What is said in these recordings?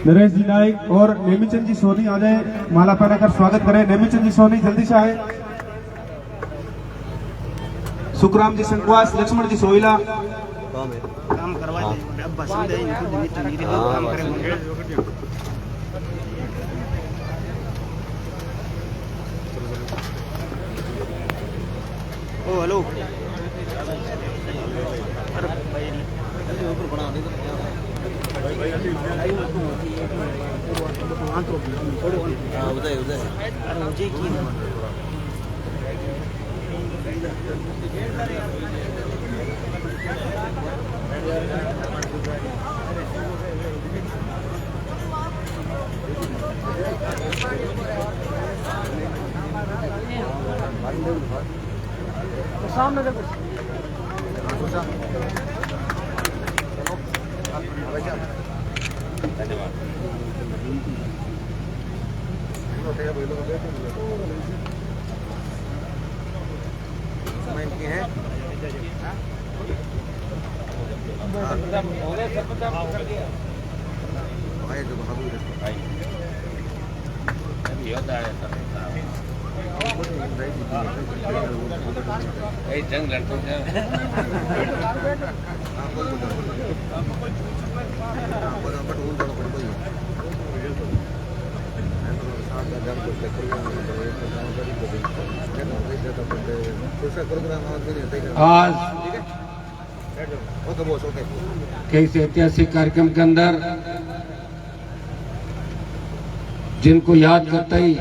नरेश जी नाइक और नेमीचंद जी सोनी आ जाए, माला पहनाकर स्वागत करें। नेमीचंद जी सोनी जल्दी से आए। सुखराम जी संकवास, लक्ष्मण जी सोइला काम करवा दे। अब बस दे इनको मीटिंग नीरे काम करेंगे। ओ हेलो अरे भाई ऊपर बना दे उदय उदय अरे मुझे की सामने देखो धन्यवाद। जंग लड़कों आज के इस ऐतिहासिक कार्यक्रम के अंदर जिनको याद करते ही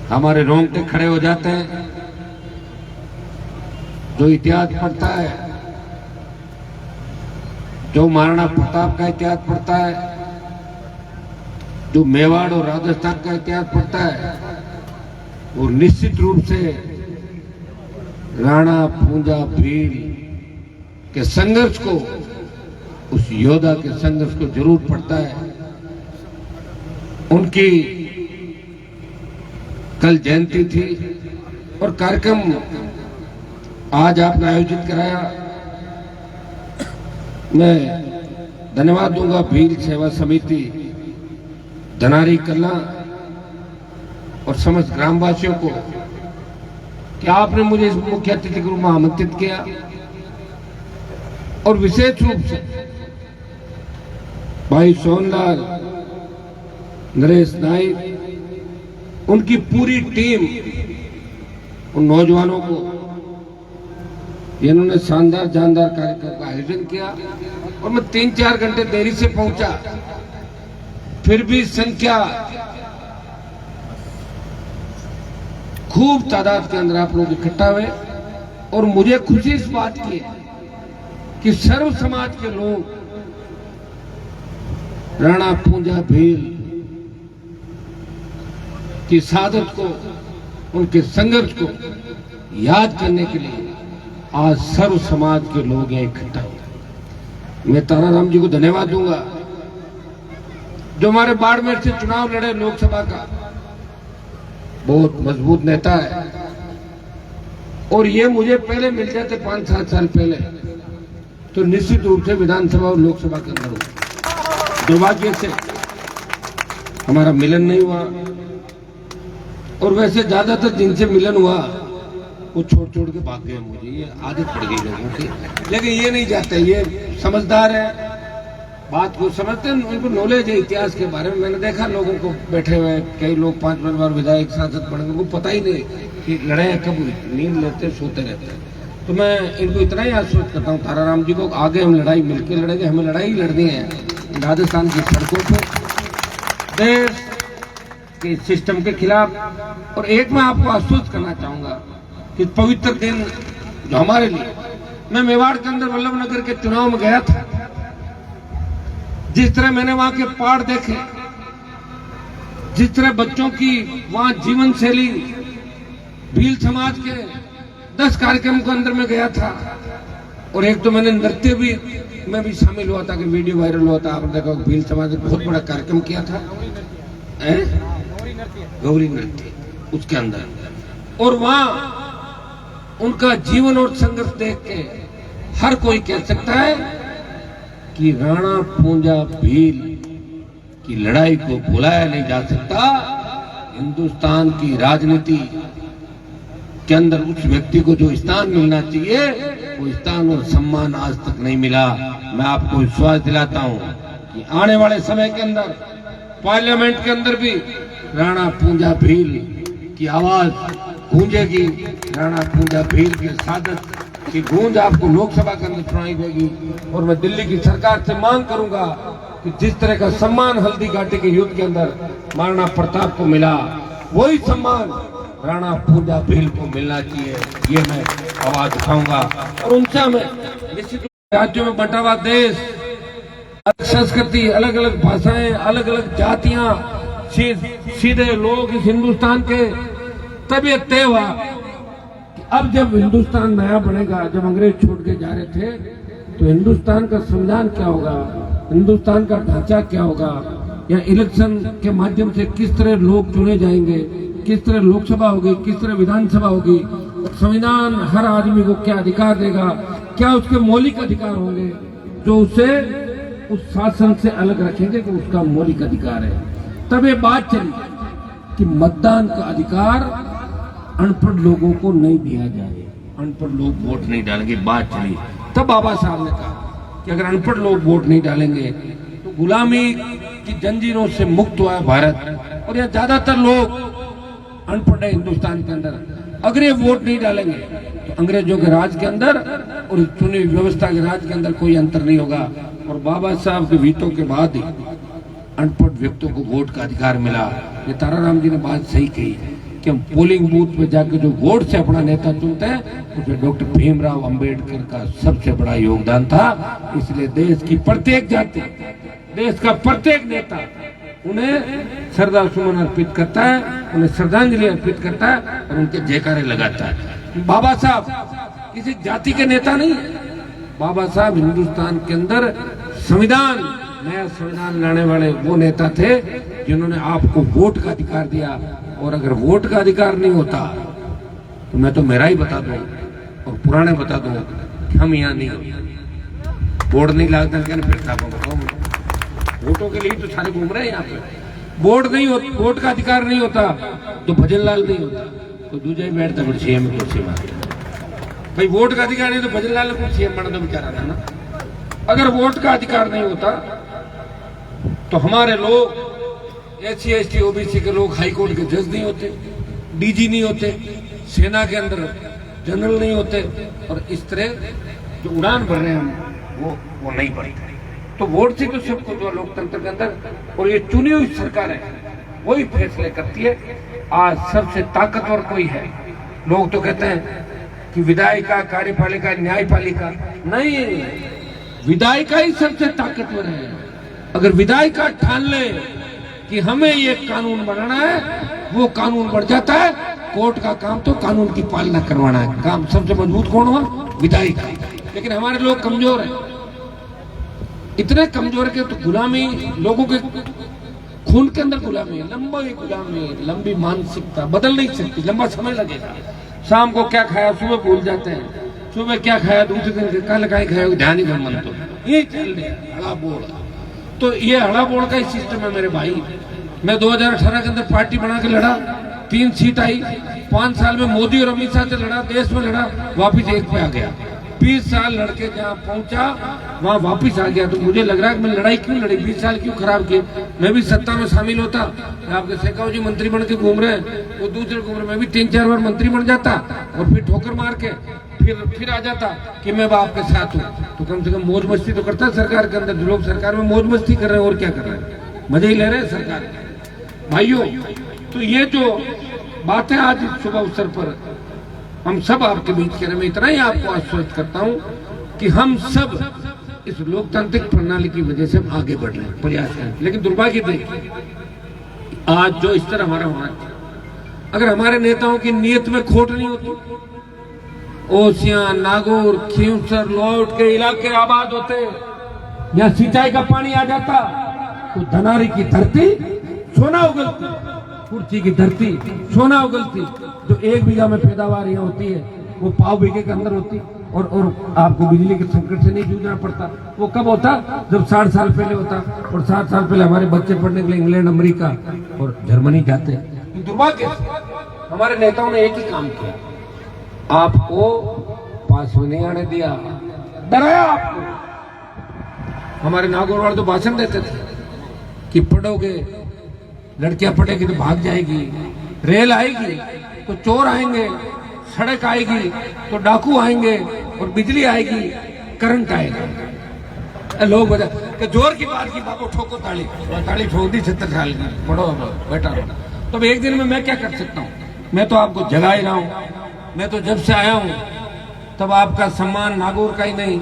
हमारे रोंगटे खड़े हो जाते हैं, जो इतिहास पढ़ता है, जो महाराणा प्रताप का इतिहास पढ़ता है, जो मेवाड़ और राजस्थान का इतिहास पढ़ता है, वो निश्चित रूप से राणा पूंजा भील के संघर्ष को, उस योद्धा के संघर्ष को जरूर पढ़ता है। उनकी कल जयंती थी और कार्यक्रम आज आपने आयोजित कराया। मैं धन्यवाद दूंगा भील सेवा समिति, धनारी कला और समस्त ग्रामवासियों को कि आपने मुझे इस मुख्य अतिथि के रूप में आमंत्रित किया और विशेष रूप से भाई सोनलाल, नरेश नाइक, उनकी पूरी टीम, उन नौजवानों को, इन्होंने शानदार जानदार कार्यक्रम का आयोजन किया और मैं 3-4 घंटे देरी से पहुंचा, फिर भी संख्या खूब तादाद के अंदर आप लोग इकट्ठा हुए और मुझे खुशी इस बात की है कि सर्व समाज के लोग राणा पूंजा भील की शहादत को, उनके संघर्ष को याद करने के लिए आज सर्व समाज के लोग यहाँ इकट्ठा हुए। मैं ताराराम जी को धन्यवाद दूंगा जो हमारे बाड़मेर से चुनाव लड़े लोकसभा का, बहुत मजबूत नेता है और ये मुझे पहले मिल जाते 5-7 साल पहले तो निश्चित रूप से विधानसभा और लोकसभा के अंदर हो। दुर्भाग्य से हमारा मिलन नहीं हुआ और वैसे ज्यादातर जिनसे मिलन हुआ वो छोड़ छोड़ के भाग गए। मुझे ये आदत पड़ गई लोगों की, लेकिन ये नहीं चाहते, ये समझदार है, बात को समझते हैं, उनको नॉलेज है इतिहास के बारे में। मैंने देखा लोगों को बैठे हुए, कई लोग 5 बार विधायक सांसद बने, उनको पता ही नहीं कि लड़ाई कब नींद लेते सोते रहते हैं। तो मैं इनको इतना ही आश्वस्त करता हूँ ताराराम जी को, आगे हम लड़ाई मिलकर लड़ेंगे, हमें लड़ाई लड़नी है राजस्थान की सड़कों पर, देश के सिस्टम के खिलाफ। और एक मैं आपको आश्वस्त करना चाहूंगा कि पवित्र दिन जो हमारे लिए, मैं मेवाड़ के अंदर वल्लभनगर के चुनाव में गया था, जिस तरह मैंने वहां के पहाड़ देखे, जिस तरह बच्चों की वहां जीवन शैली, भील समाज के 10 कार्यक्रम के अंदर में गया था और एक तो मैंने नृत्य भी मैं भी शामिल हुआ था कि वीडियो वायरल हुआ था, आपने देखा भील समाज ने बहुत बड़ा कार्यक्रम किया था, गौरी नृत्य उसके अंदर, और वहां उनका जीवन और संघर्ष देख के हर कोई कह सकता है कि राणा पूंजा भील की लड़ाई को भुलाया नहीं जा सकता। हिंदुस्तान की राजनीति के अंदर उस व्यक्ति को जो स्थान मिलना चाहिए वो स्थान और सम्मान आज तक नहीं मिला। मैं आपको विश्वास दिलाता हूं कि आने वाले समय के अंदर पार्लियामेंट के अंदर भी राणा पूंजा भील की आवाज गूंजेगी। राणा पूंजा भील के सादत की गूंज आपको लोकसभा के अंदर सुनाई देगी। और मैं दिल्ली की सरकार से मांग करूंगा कि जिस तरह का सम्मान हल्दी घाटी के युद्ध के अंदर महाराणा प्रताप को मिला, वही सम्मान राणा पूंजा भील को मिलना चाहिए। ये मैं आवाज उठाऊंगा। और उनसे हमें निश्चित राज्यों में बंटा हुआ देश, अलग संस्कृति, अलग अलग भाषाएं, अलग अलग जातियां, सीधे लोग इस हिंदुस्तान के तभी तय हुआ कि अब जब हिंदुस्तान नया बनेगा, जब अंग्रेज छोड़ के जा रहे थे तो हिंदुस्तान का संविधान क्या होगा, हिंदुस्तान का ढांचा क्या होगा, या इलेक्शन के माध्यम से किस तरह लोग चुने जाएंगे, किस तरह लोकसभा होगी, किस तरह विधानसभा होगी, संविधान हर आदमी को क्या अधिकार देगा, क्या उसके मौलिक अधिकार होंगे जो उसे उस शासन से अलग रखेंगे कि उसका मौलिक अधिकार है। तब ये बात चली कि मतदान का अधिकार अनपढ़ लोगों को नहीं दिया जाए, अनपढ़ लोग वोट नहीं डालेंगे। बात चली, तब बाबा साहब ने कहा कि अगर अनपढ़ लोग वोट नहीं डालेंगे तो गुलामी की जंजीरों से मुक्त हुआ है भारत। और यहाँ ज्यादातर लोग अनपढ़ है हिंदुस्तान के अंदर। अगर ये वोट नहीं डालेंगे तो अंग्रेजों के राज के अंदर और चुनी व्यवस्था के राज के अंदर कोई अंतर नहीं होगा। और बाबा साहब के वीटो के बाद ही अनपढ़ व्यक्तियों को वोट का अधिकार मिला। ये ताराराम जी ने बात सही कही कि हम पोलिंग बूथ पे जाकर जो वोट से अपना नेता चुनते हैं उसमें डॉक्टर भीमराव अंबेडकर का सबसे बड़ा योगदान था। इसलिए देश की प्रत्येक जाति, देश का प्रत्येक नेता उन्हें श्रद्धा सुमन अर्पित करता है, उन्हें श्रद्धांजलि अर्पित करता है और उनके जयकारे लगाता है। बाबा साहब किसी जाति के नेता नहीं है। बाबा साहब हिंदुस्तान के अंदर संविधान, नया संविधान लाने वाले वो नेता थे जिन्होंने आपको वोट का अधिकार दिया। और अगर वोट का अधिकार नहीं होता तो मैं तो मेरा ही बता दूं और पुराने बता दूं कि हम यहाँ नहीं होते। वोट नहीं लगता क्या फिरता बताओ, वोटों के लिए तो सारे घूम रहे हैं यहाँ पे। वोट नहीं हो, वोट का अधिकार नहीं होता तो भजन लाल नहीं होता, तो दूजा ही बैठता फिर सीएम कुर्सी मारता। भाई वोट का अधिकार नहीं तो भजन लाल को सीएम बना तो बेचारा था ना। अगर वोट का अधिकार नहीं होता तो हमारे लोग SC ST OBC के लोग हाई कोर्ट के जज नहीं होते, DG नहीं होते, सेना के अंदर जनरल नहीं होते, और इस तरह जो उड़ान भर रहे हैं वो नहीं बढ़ते। तो वोट से तो सब कुछ हुआ लोकतंत्र के अंदर। और ये चुनी हुई सरकार है, वही फैसले करती है। आज सबसे ताकतवर कोई है? लोग तो कहते हैं कि विधायिका, कार्यपालिका, न्यायपालिका, नहीं, विधायिका ही सबसे ताकतवर है। अगर विधायिका ठान ले कि हमें ये कानून बनाना है, वो कानून बढ़ जाता है। कोर्ट का काम तो कानून की पालना करवाना है। काम सबसे मजबूत कौन हुआ? विधायिका। लेकिन हमारे लोग कमजोर हैं, इतने कमजोर के तो गुलामी, लोगों के खून के अंदर गुलामी है, लंबी मानसिकता बदल नहीं सकती, लंबा समय लगेगा। शाम को क्या खाया सुबह भूल जाते हैं, सुबह क्या खाया दूसरे दिन कल क्या खाया ध्यान ही मन, तो ये चल रहा हड़ा बोल। तो ये हड़ा बोल का ही सिस्टम है मेरे भाई। मैं 2018 के अंदर पार्टी बना के लड़ा, 3 सीट आई। 5 साल में मोदी और अमित शाह से लड़ा, देश में लड़ा, वापिस 1 पे आ गया। 20 साल लड़के जहाँ पहुंचा वहां वापिस आ गया। तो मुझे लग रहा है कि मैं लड़ाई क्यों लड़ी, 20 साल क्यों खराब किए। मैं भी सत्ता में शामिल होता, आपके शेखाव जी मंत्री बन के घूम रहे हैं, वो दूसरे घूम रहे, मैं भी 3-4 बार मंत्री बन जाता और फिर ठोकर मार के फिर आ जाता कि मैं आपके साथ हूँ। तो कम से कम मौज मस्ती तो करता है सरकार के अंदर। जो लोग सरकार में मौज मस्ती कर रहे हैं और क्या कर रहे हैं, मजे ही ले रहे हैं सरकार भाइयों। तो ये जो बातें आज शुभ अवसर पर हम सब आपके बीच कह रहे हैं, मैं इतना ही आपको आश्वस्त करता हूं कि हम सब इस लोकतांत्रिक प्रणाली की वजह से हम आगे बढ़ रहे हैं, प्रयास कर रहे हैं। लेकिन दुर्भाग्य देखिए आज जो इस तरह हमारा होना चाहिए, अगर हमारे नेताओं की नीयत में खोट नहीं होती, ओसियां, नागौर, खींवसर, लौट के इलाके आबाद होते, यहाँ सिंचाई का पानी आ जाता, तो धनारी की धरती सोना उगलती, कुर्सी की धरती सोना उगलती। जो 1 बीघा में पैदावार यहाँ होती है वो 1.5 बीघे के अंदर होती। और आपको बिजली के संकट से नहीं जूझना पड़ता। वो कब होता? जब 60 साल पहले होता। और 60 साल पहले हमारे बच्चे पढ़ने के लिए इंग्लैंड, अमेरिका और जर्मनी जाते। दुर्भाग्य से हमारे नेताओं ने एक ही काम किया, आपको पास में नहीं आने दिया, डराया आपको। हमारे नागौर वाले तो भाषण देते थे कि पढ़ोगे, लड़कियां पढ़ेगी तो भाग जाएगी, रेल आएगी तो चोर आएंगे, सड़क आएगी तो डाकू आएंगे और बिजली आएगी, करंट आएगा। लोग बजा कि जोर की बात की, बाबू ठोको ताली, ताली ठोक दी 70 साल की, पढ़ो बेटा। तो एक दिन में मैं क्या कर सकता हूँ? मैं तो आपको जगा ही रहा हूँ। मैं तो जब से आया हूँ तब आपका सम्मान नागौर का ही नहीं,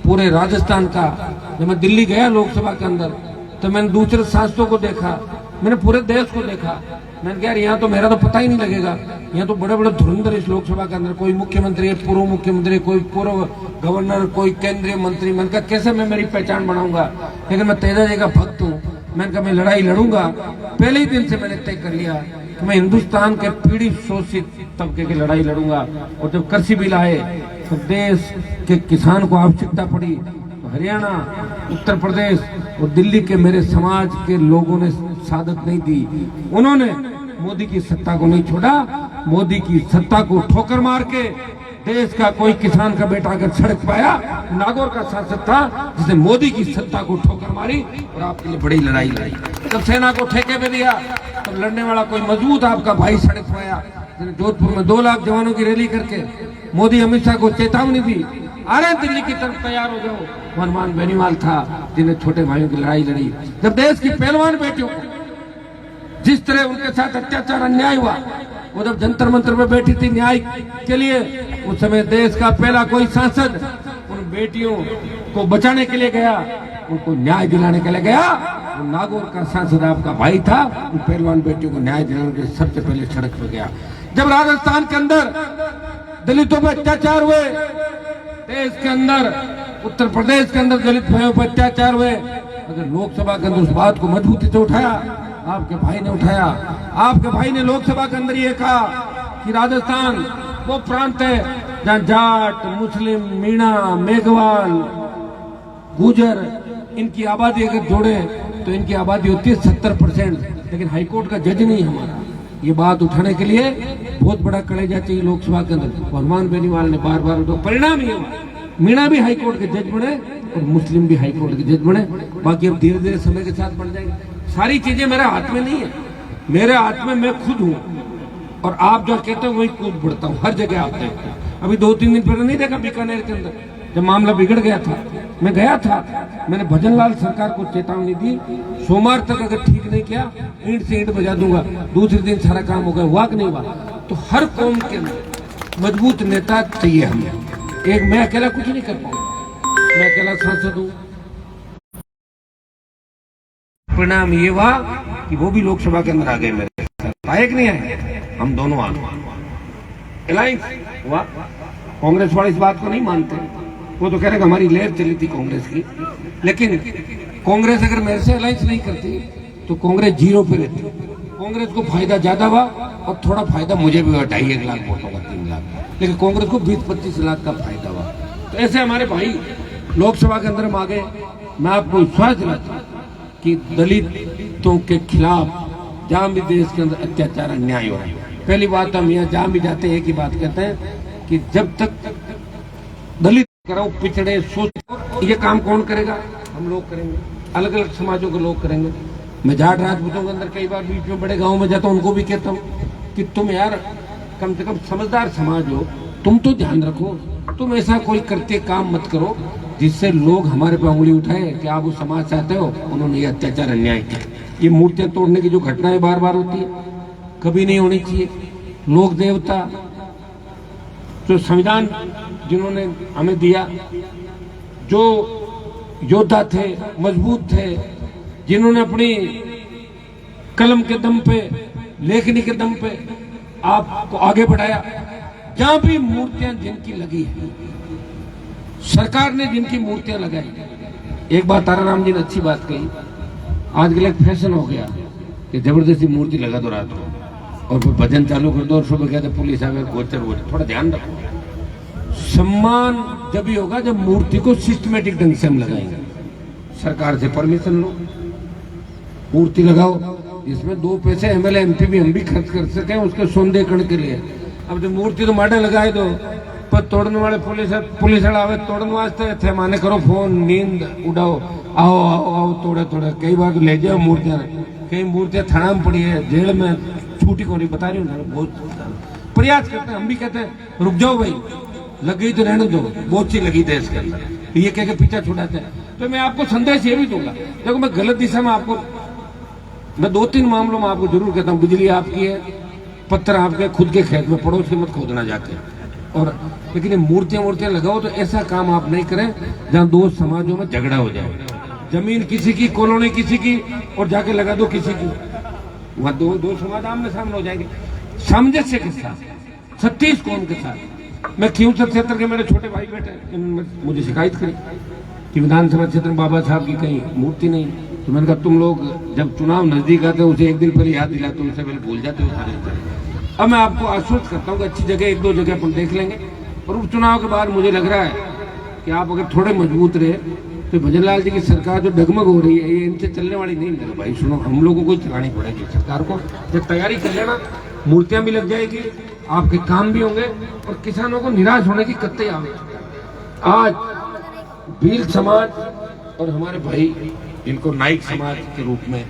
पूरे राजस्थान का। जब मैं दिल्ली गया लोकसभा के अंदर तो मैंने दूसरे सांसदों को देखा, मैंने पूरे देश को देखा। मैंने कहा यहाँ तो मेरा तो पता ही नहीं लगेगा, यहाँ तो बड़े बड़े धुरंधर इस लोकसभा के अंदर, कोई मुख्यमंत्री है, पूर्व मुख्यमंत्री, कोई पूर्व गवर्नर, कोई केंद्रीय मंत्री। मैंने कहा कैसे मैं मेरी पहचान बनाऊंगा? लेकिन मैं तेजा जी का भक्त हूँ। मैंने कहा मैं लड़ाई लड़ूंगा। पहले ही दिन से मैंने तय कर लिया कि मैं हिंदुस्तान के पीड़ित शोषित तबके की लड़ाई लड़ूंगा। और जब कृषि बिल आए तो देश के किसान को आवश्यकता पड़ी, तो हरियाणा, उत्तर प्रदेश और दिल्ली के मेरे समाज के लोगों ने सादत नहीं दी। उन्होंने मोदी की सत्ता को नहीं छोड़ा। मोदी की सत्ता को ठोकर मार के देश का कोई किसान का बेटा अगर सड़क पाया, नागौर का सांसद था जिसने मोदी की सत्ता को ठोकर मारी और आपके लिए बड़ी लड़ाई लड़ी। जब सेना को ठेके पे दिया तब लड़ने वाला कोई मजबूत आपका भाई सड़क पाया, जिसने जोधपुर में 2 लाख जवानों की रैली करके मोदी अमित शाह को चेतावनी दी, आ रहे दिल्ली की तरफ, तैयार हो जाओ। हनुमान बेनीवाल था जिन्हें छोटे भाइयों की लड़ाई लड़ी। जब देश की पहलवान बेटियों को जिस तरह उनके साथ अत्याचार अन्याय हुआ, वो जब जंतर मंतर में बैठी थी न्याय के लिए, उस समय देश का पहला कोई सांसद उन बेटियों को बचाने के लिए गया, उनको न्याय दिलाने के लिए गया। वो नागौर का सांसद आपका भाई था, उन पहलवान बेटियों को न्याय दिलाने के लिए सबसे पहले सड़क पर गया। जब राजस्थान के अंदर दलितों पर अत्याचार हुए, देश के अंदर, उत्तर प्रदेश के अंदर दलित भाइयों पर अत्याचार हुए, अगर लोकसभा के अंदर उस बात को मजबूती से उठाया, आपके भाई ने उठाया। आपके भाई ने लोकसभा के अंदर ये कहा कि राजस्थान वो प्रांत है जहाँ जाट, मुस्लिम, मीणा, मेघवाल, गुजर, इनकी आबादी अगर जोड़े तो इनकी आबादी होती है 70%। लेकिन हाईकोर्ट का जज नहीं हमारा। ये बात उठाने के लिए बहुत बड़ा कलेजा चाहिए लोकसभा के अंदर। हनुमान बेनीवाल ने बार बार, तो परिणाम ये हुआ, मीणा भी हाईकोर्ट के जज बने और मुस्लिम भी हाईकोर्ट के जज बने। बाकी अब धीरे धीरे समय के साथ बढ़ जाएंगे। सारी चीजें मेरे हाथ में नहीं है, मेरे हाथ में मैं खुद हूँ। और आप जो कहते हो वही कूद पड़ता हूँ, हर जगह आप देखते हो। अभी 2-3 दिन पहले नहीं देखा बीकानेर के अंदर जब मामला बिगड़ गया था, मैं गया था, मैंने भजन लाल सरकार को चेतावनी दी, सोमवार तक अगर ठीक नहीं किया ईंट से ईंट बजा दूंगा। दूसरे दिन सारा काम हो गया, हुआ कि नहीं हुआ? तो हर कौम के अंदर मजबूत नेता चाहिए हमें। एक मैं अकेला कुछ नहीं कर पाऊंगा, मैं अकेला सांसद हूँ। परिणाम ये हुआ कि वो भी लोकसभा के अंदर आ गए, मेरे साथ आए कि नहीं आए, हम दोनों आ गए। अलायंस हुआ। कांग्रेस वाले इस बात को नहीं मानते, वो तो कह रहे हमारी लहर चली थी कांग्रेस की। लेकिन कांग्रेस अगर मेरे से अलायंस नहीं करती तो कांग्रेस 0 पे रहती। कांग्रेस को फायदा ज्यादा हुआ और थोड़ा फायदा मुझे भी हुआ, 2.5 लाख वोटों का, 3 लाख। लेकिन कांग्रेस को 20-25 लाख का फायदा हुआ। तो ऐसे हमारे भाई लोकसभा के अंदर हम आ गए। मैं आपको विश्वास दिलाता हूँ कि दलितों के खिलाफ जहां भी देश के अंदर अत्याचार अन्याय हो रहा है, पहली बात हम यहाँ जहां भी जाते हैं एक ही बात कहते हैं कि जब तक दलित करो, पिछड़े, सोच, ये काम कौन करेगा? हम लोग करेंगे, अलग अलग समाजों के लोग करेंगे। मैं जाट राजपूतों के अंदर कई बार बीच में बड़े गाँव में जाता हूँ, उनको भी कहता हूँ कि तुम यार कम से कम समझदार समाज हो, तुम तो ध्यान रखो, तुम ऐसा कोई करते काम मत करो जिससे लोग हमारे पे उंगली उठाए कि आप वो समाज चाहते हो, उन्होंने ये अत्याचार अन्याय किया। ये मूर्तियां तोड़ने की जो घटनाएं बार बार होती है, कभी नहीं होनी चाहिए। लोक देवता, जो संविधान जिन्होंने हमें दिया, जो योद्धा थे, मजबूत थे, जिन्होंने अपनी कलम के दम पे, लेखनी के दम पे आपको आगे बढ़ाया, जहां भी मूर्तियां जिनकी लगी है, सरकार ने जिनकी मूर्तियां लगाई। एक बात ताराराम जी ने अच्छी बात कही, आजकल एक फैशन हो गया कि जबरदस्ती मूर्ति लगा दो रात को और फिर भजन चालू कर दो और सुबह कहते पुलिस आ गई, गोचर। थोड़ा ध्यान रखो, सम्मान जब भी होगा जब मूर्ति को सिस्टमेटिक ढंग से हम लगाएंगे। सरकार से परमिशन लो, मूर्ति लगाओ, इसमें 2 पैसे एमएलए एमपी भी हम भी खर्च कर सकें उसके सौंदर्यीकरण के लिए। अब जो मूर्ति तो माडा लगाए दो, पर तोड़ने वाले पुलिस आवे तोड़ने वास्ते थे माने करो फोन नींद उड़ाओ, आओ आओ आओ तोड़े तोड़े। कई बार तो ले जाओ मूर्तियां, कई मूर्तियां थाना में पड़ी है, जेल में छूटी को नहीं बता रही हूँ। बहुत प्रयास करते हैं, हम भी कहते हैं रुक जाओ भाई, लग गई तो रहने दो, बहुत सी लगी देश के अंदर, ये कह के पीछा छुड़ाते हैं। तो मैं आपको संदेश ये भी दूंगा, देखो मैं गलत दिशा में आपको, मैं 2-3 मामलों में आपको जरूर कहता हूँ, बिजली आपकी है, पत्थर आपके खुद के खेत में, पड़ोस के मत खोदना जाके। और लेकिन ये मूर्तियां लगाओ तो ऐसा काम आप नहीं करें जहां 2 समाजों में झगड़ा हो जाए। जमीन किसी की, कॉलोनी किसी की, और जाके लगा दो किसी की, वहां दो समाज आमने सामने हो जाएंगे। सामंजस्य के साथ, छत्तीस कौम के साथ। मैं खींवसर क्षेत्र के मेरे छोटे भाई बेटे इन्होंने मुझे शिकायत करी कि विधानसभा क्षेत्र में बाबा साहब की कहीं मूर्ति नहीं। तो मैंने कहा तुम लोग जब चुनाव नजदीक आते हैं उसे एक दिन पहले याद दिलाते, उनसे पहले भूल जाते हो सारे। अब मैं आपको आश्वस्त करता हूँ कि अच्छी जगह 1-2 जगह अपन देख लेंगे, और उपचुनाव के बाद मुझे लग रहा है कि आप अगर थोड़े मजबूत रहे तो भजनलाल जी की सरकार जो डगमग हो रही है ये इनसे चलने वाली नहीं। मेरे भाई सुनो, हम लोगों को चलानी पड़ेगी सरकार को। जब तैयारी कर लेना, मूर्तियां भी लग जाएगी, आपके काम भी होंगे, और किसानों को निराश होने की कतई आवश्यकता। आज भील समाज और हमारे भाई इनको नाइक समाज के रूप में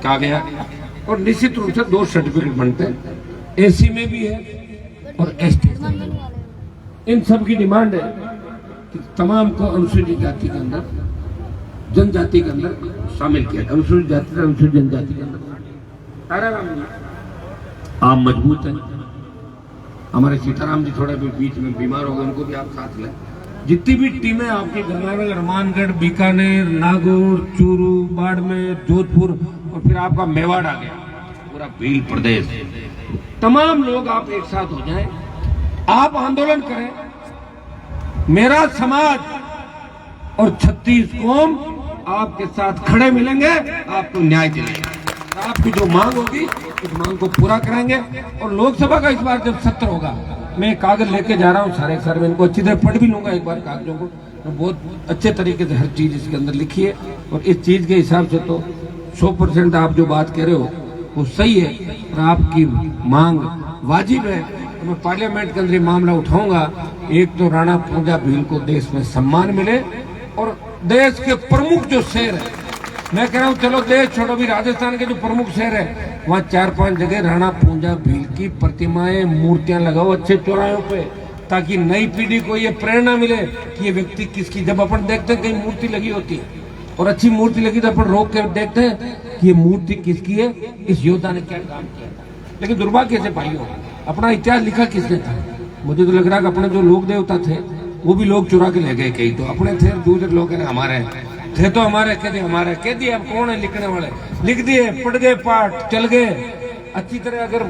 कहा गया, और निश्चित रूप से 2 सर्टिफिकेट बनते हैं, एसी में भी है और एसटी में भी। इन सब की डिमांड है कि तमाम को अनुसूचित जाति के अंदर, जनजाति के अंदर शामिल किया, अनुसूचित जाति से अनुसूचित जनजाति के अंदर। आप मजबूत हैं, हमारे सीताराम जी थोड़ा भी बीच में बीमार हो गए, उनको भी आप साथ लें। जितनी भी टीमें आपकी गंगानगर, हनुमानगढ़, बीकानेर, नागौर, चूरू, बाड़मेर, जोधपुर, और फिर आपका मेवाड़ आ गया, पूरा भील प्रदेश, तमाम लोग आप एक साथ हो जाएं, आप आंदोलन करें। मेरा समाज और 36 कौम आपके साथ खड़े मिलेंगे, आपको न्याय दिलाएंगे, आपकी जो मांग होगी उस मांग को पूरा करेंगे। और लोकसभा का इस बार जब सत्र होगा, मैं कागज लेके जा रहा हूँ सारे, मैं इनको अच्छी तरह पढ़ भी लूंगा एक बार कागजों को, तो बहुत अच्छे तरीके से हर चीज इसके अंदर लिखी है। और इस चीज के हिसाब से तो 100% आप जो बात कह रहे हो वो सही है, और आपकी मांग वाजिब है। तो मैं पार्लियामेंट के अंदर ये मामला उठाऊंगा। एक तो राणा पूंजा भील को देश में सम्मान मिले, और देश के प्रमुख जो शहर है, मैं कह रहा हूँ चलो देश छोड़ो, भी राजस्थान के जो प्रमुख शहर है वहाँ 4-5 जगह राणा पूंजा भील की प्रतिमाएं, मूर्तियां लगाओ अच्छे चौराहों पे, ताकि नई पीढ़ी को ये प्रेरणा मिले कि ये व्यक्ति किसकी। जब अपन देखते हैं कहीं मूर्ति लगी होती है और अच्छी मूर्ति लगी तो अपन रोक कर देखते हैं कि ये मूर्ति किसकी है, इस योद्धा ने क्या काम किया। लेकिन दुर्भाग्य से भाइयों, अपना इतिहास लिखा किसने था? मुझे तो लग रहा है कि अपने जो लोक देवता थे वो भी लोग चुरा के ले गए, कई तो अपने थे, दूसरे लोग हमारे थे तो हमारे, कह दिए हमारे, कह दिए अब कौन है लिखने वाले, लिख दिए, पढ़ गए, पाठ चल गए अच्छी तरह। अगर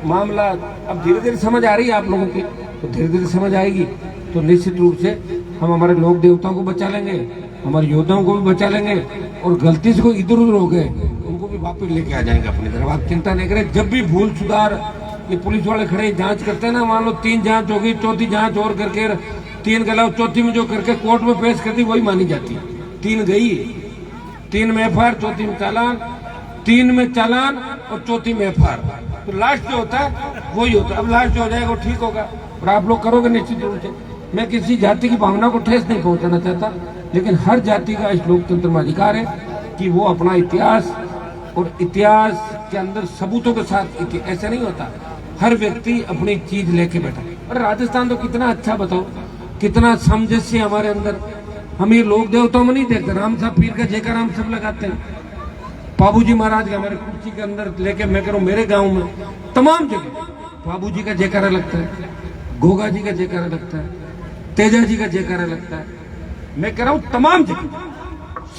मामला अब धीरे धीरे समझ आ रही है आप लोगों की, तो धीरे धीरे समझ आएगी, तो निश्चित रूप से हम हमारे लोक देवताओं को बचा लेंगे, हमारे योद्धाओं को भी बचा लेंगे, और गलती से कोई इधर उधर हो गए उनको भी वापस लेके आ जाएंगे अपनी तरफ। आप चिंता नहीं करें। जब भी भूल सुधार, ये पुलिस वाले खड़े जांच करते हैं ना, मान लो 3 जांच होगी, चौथी जांच और करके 3 गला, चौथी में जो करके कोर्ट में पेश कर दी वही मानी जाती है। 3 गई, 3 में एफआईआर, चौथी में चालान, 3 में चालान और चौथी में एफआईआर, तो लास्ट जो होता है वही होता है। अब लास्ट जो हो जाएगा वो ठीक होगा, और आप लोग करोगे निश्चित रूप से। मैं किसी जाति की भावना को ठेस नहीं पहुंचाना चाहता, लेकिन हर जाति का इस लोकतंत्र में अधिकार है कि वो अपना इतिहास, और इतिहास के अंदर सबूतों के साथ, ऐसा नहीं होता हर व्यक्ति अपनी चीज लेके बैठा। और राजस्थान तो कितना अच्छा, बताओ कितना सामंजस्य हमारे अंदर। हम ये लोक देवताओं में नहीं देखते, राम साहब पीर का जयकार हम सब लगाते हैं, बाबूजी महाराज का हमारे कुर्सी के अंदर लेके, मैं कह रहा हूँ मेरे गांव में तमाम जगह बाबूजी का जयकारा लगता है, गोगा जी का जयकारा लगता है, तेजा जी का जयकारा लगता है। मैं कह रहा हूँ तमाम जगह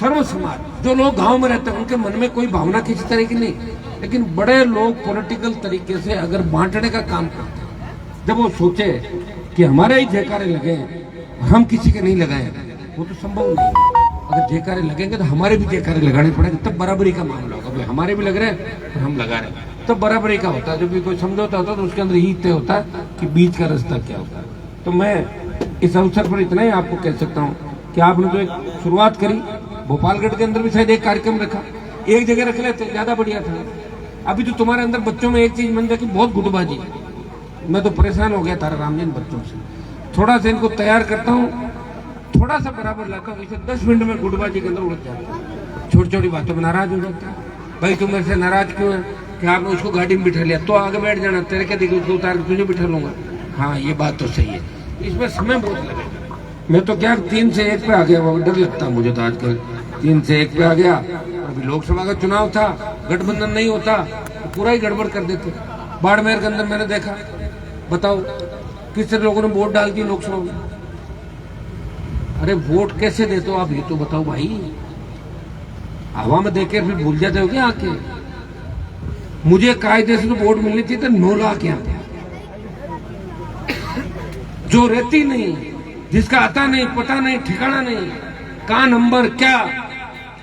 सर्व समाज, जो लोग गांव में रहते हैं उनके मन में कोई भावना किसी तरह की नहीं, लेकिन बड़े लोग पॉलिटिकल तरीके से अगर बांटने का काम करते हैं, जब वो सोचे कि हमारे ही जयकारे लगे हम किसी के नहीं लगाए, वो तो संभव नहीं। अगर जयकारे लगेंगे तो हमारे भी जयकारे लगाने पड़ेंगे, तब बराबरी का मामला होगा। भाई हमारे भी लग रहे हैं और हम लगा रहे हैं, तब बराबरी का होता है। जब भी कोई समझौता होता है तो उसके अंदर ही तय होता है कि बीच का रास्ता क्या होता है। तो मैं इस अवसर पर इतना ही आपको कह सकता हूँ कि आपने जो एक शुरुआत करी, भोपालगढ़ के अंदर भी शायद एक कार्यक्रम रखा, एक जगह रख लेते ज्यादा बढ़िया था। अभी तो तुम्हारे अंदर बच्चों में एक चीज बन जाती, बहुत गुटबाजी। मैं तो परेशान हो गया तारा राम जी इन बच्चों से। थोड़ा सा इनको तैयार करता हूँ, थोड़ा सा बराबर लाता हूँ, इसे 10 मिनट में गुटबाजी के अंदर उड़ जाता है, छोटी छोटी बातों में नाराज हो जाता है। भाई तुम मेरे से नाराज क्यों है कि आपने उसको गाड़ी में बिठा लिया, तो आगे बैठ जाना, तेरे क्या देखो उसको उतार के तुझे बिठा लूंगा। हाँ ये बात तो सही है, इसमें समय बहुत लगेगा। मैं तो क्या 3 से 1 पे आ गया, वो डर लगता है मुझे तो आजकल। 3 से 1 पे आ गया। अभी लोकसभा का चुनाव था, गठबंधन नहीं होता तो पूरा ही गड़बड़ कर देते। बाड़मेर के अंदर मैंने देखा, बताओ किस तरह लोगों ने वोट डाल दी लोकसभा में। अरे वोट कैसे देते हो आप, ये तो बताओ भाई। हवा में देकर फिर भूल जाते हो क्या आके। मुझे कायदे से तो वोट मिलनी चाहिए तो 9 लाख यहाँ पे, जो रहती नहीं, जिसका आता नहीं, पता नहीं, ठिकाना नहीं, कहाँ नंबर क्या,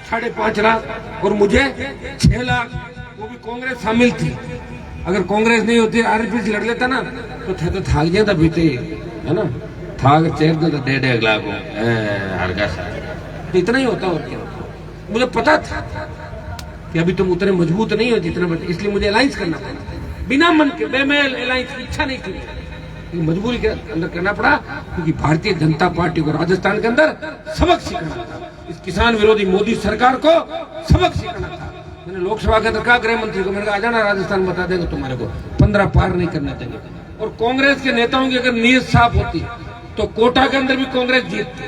5.5 लाख, और मुझे 6 लाख, वो भी कांग्रेस शामिल थी। अगर कांग्रेस नहीं होती, आरएसपी से लड़ लेता ना तो थाक जाता बीते, है ना, थाक चेक तो 1.5 लाख हो हर का साथ, तो इतना ही होता। और क्या होता, मुझे पता था कि अभी तुम उतने मजबूत नहीं हो जितना, इसलिए मुझे अलायंस करना पड़ा, बिना मन के, बेमेल अलायंस की इच्छा नहीं थी, मजबूरी के अंदर करना पड़ा, क्योंकि भारतीय जनता पार्टी को राजस्थान के अंदर सबक सीखना था। इस किसान विरोधी मोदी सरकार को सबक सीखना था। मैंने लोकसभा के अंदर कहा गृह मंत्री को, मैंने कहा आ जाना राजस्थान, बता देंगे तुम्हारे को 15 पार नहीं करने देंगे। और कांग्रेस के नेताओं की अगर नीयत साफ होती तो कोटा के अंदर भी कांग्रेस जीतती,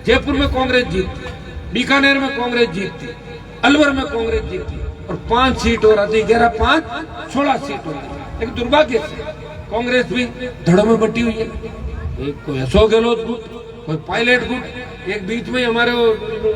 जयपुर में कांग्रेस जीतती, बीकानेर में कांग्रेस जीतती, अलवर में कांग्रेस जीतती, और 5 सीट और आती, 11, 5, 16 सीट हो रही। लेकिन दुर्भाग्य से कांग्रेस भी धड़ों में बटी हुई है। एक कोई अशोक गहलोत गुट, कोई पायलट गुट, एक बीच में हमारे